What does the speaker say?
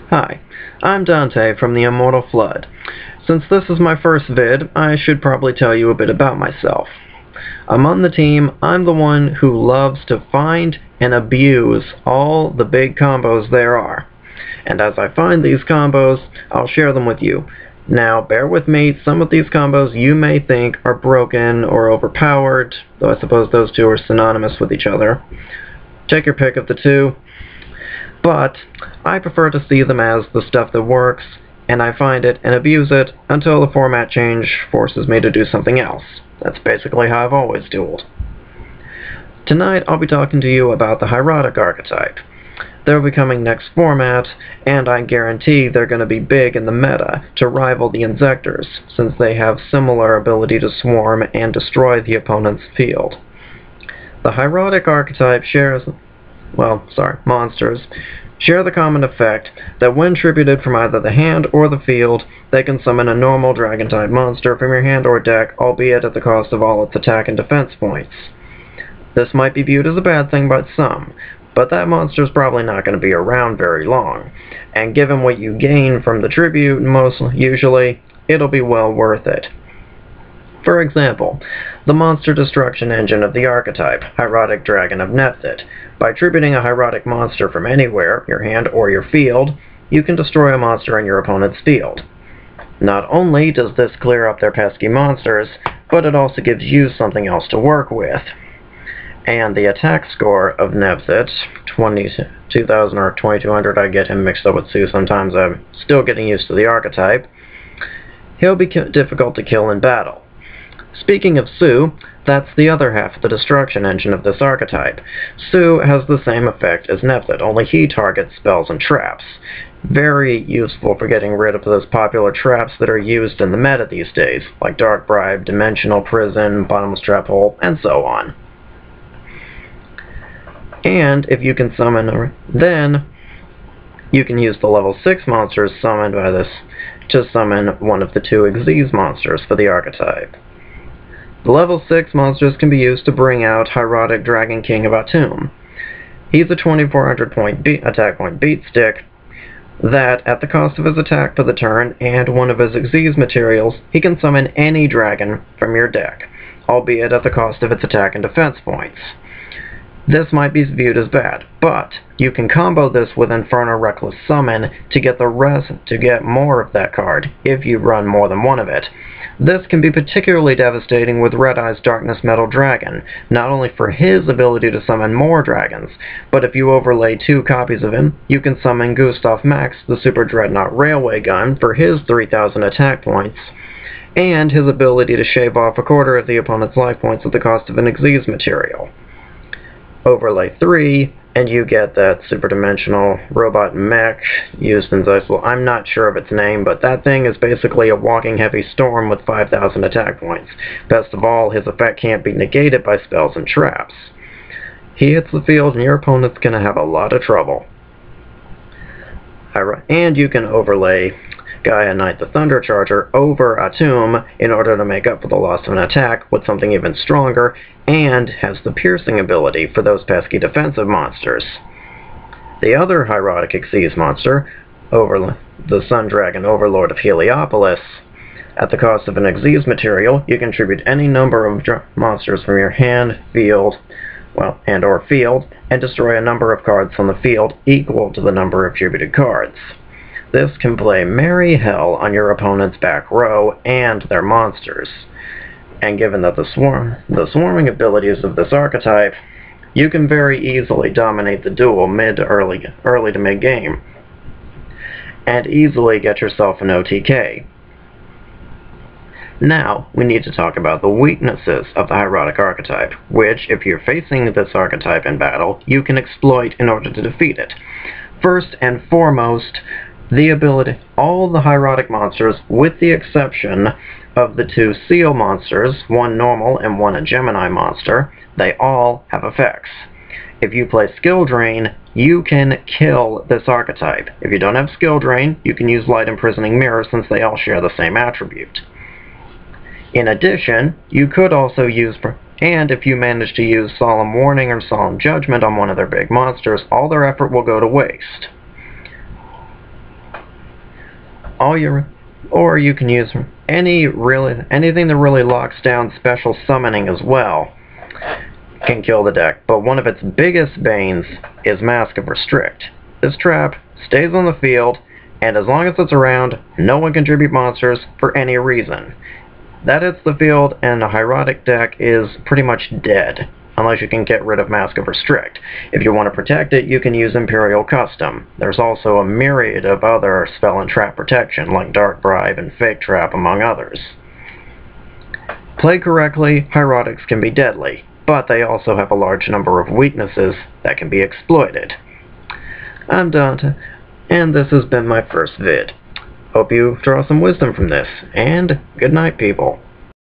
Hi, I'm Dante from the Immortal Flood. Since this is my first vid, I should probably tell you a bit about myself. Among the team, I'm the one who loves to find and abuse all the big combos there are. And as I find these combos, I'll share them with you. Now, bear with me, some of these combos you may think are broken or overpowered, though I suppose those two are synonymous with each other. Take your pick of the two. But I prefer to see them as the stuff that works, and I find it and abuse it until the format change forces me to do something else. That's basically how I've always dueled. Tonight I'll be talking to you about the Hieratic archetype. They'll be coming next format, and I guarantee they're going to be big in the meta to rival the Inzectors, since they have similar ability to swarm and destroy the opponent's field. The Hieratic archetype monsters share the common effect that when tributed from either the hand or the field, they can summon a normal dragon-type monster from your hand or deck, albeit at the cost of all its attack and defense points. This might be viewed as a bad thing by some, but that monster's probably not going to be around very long, and given what you gain from the tribute, usually, it'll be well worth it. For example, the monster destruction engine of the archetype, Hieratic Dragon of Nephthit. By tributing a Hieratic monster from anywhere, your hand or your field, you can destroy a monster in your opponent's field. Not only does this clear up their pesky monsters, but it also gives you something else to work with. And the attack score of Nephthit, 2000 or 2200, I get him mixed up with Sue sometimes, I'm still getting used to the archetype. He'll be difficult to kill in battle. Speaking of Sue, that's the other half of the destruction engine of this archetype. Sue has the same effect as Nephthit, only he targets spells and traps. Very useful for getting rid of those popular traps that are used in the meta these days, like Dark Bribe, Dimensional Prison, Bottomless Trap Hole, and so on. And if you can summon, then you can use the level 6 monsters summoned by this to summon one of the two Xyz monsters for the archetype. The level 6 monsters can be used to bring out Hieratic Dragon King of Atum. He's a 2400 attack point beatstick that, at the cost of his attack for the turn and one of his Xyz materials, he can summon any dragon from your deck, albeit at the cost of its attack and defense points. This might be viewed as bad, but you can combo this with Inferno Reckless Summon to get more of that card if you run more than one of it. This can be particularly devastating with Red Eye's Darkness Metal Dragon, not only for his ability to summon more dragons, but if you overlay 2 copies of him, you can summon Gustav Max, the Super Dreadnought Railway Gun, for his 3000 attack points, and his ability to shave off a quarter of the opponent's life points at the cost of an Xyz material. Overlay 3, and you get that super-dimensional robot mech used in Zeissel. I'm not sure of its name, but that thing is basically a walking heavy storm with 5000 attack points. Best of all, his effect can't be negated by spells and traps. He hits the field and your opponent's going to have a lot of trouble. And you can overlay Gaia Knight the Thunder Charger over Atum in order to make up for the loss of an attack with something even stronger, and has the piercing ability for those pesky defensive monsters. The other Hieratic Xyz monster, the Sun Dragon Overlord of Heliopolis, at the cost of an Xyz material, you can tribute any number of monsters from your hand, field, and/or field, and destroy a number of cards on the field equal to the number of tributed cards. This can play merry hell on your opponent's back row and their monsters. And given that the swarming abilities of this archetype, you can very easily dominate the duel early to mid-game, and easily get yourself an OTK. Now, we need to talk about the weaknesses of the Hieratic archetype, which, if you're facing this archetype in battle, you can exploit in order to defeat it. First and foremost, all the Hieratic monsters, with the exception of the 2 Seal monsters, one normal and one a Gemini monster, they all have effects. If you play Skill Drain, you can kill this archetype. If you don't have Skill Drain, you can use Light Imprisoning Mirror since they all share the same attribute. In addition, you could also use, and if you manage to use Solemn Warning or Solemn Judgment on one of their big monsters, all their effort will go to waste. Or you can use anything that really locks down special summoning as well can kill the deck, but one of its biggest banes is Mask of Restrict. This trap stays on the field, and as long as it's around, no one can tribute monsters for any reason. That hits the field, and the Hieratic deck is pretty much dead, unless you can get rid of Mask of Restrict. If you want to protect it, you can use Imperial Custom. There's also a myriad of other spell and trap protection, like Dark Bribe and Fake Trap, among others. Played correctly, Hieratics can be deadly, but they also have a large number of weaknesses that can be exploited. I'm Dante, and this has been my first vid. Hope you draw some wisdom from this, and good night, people.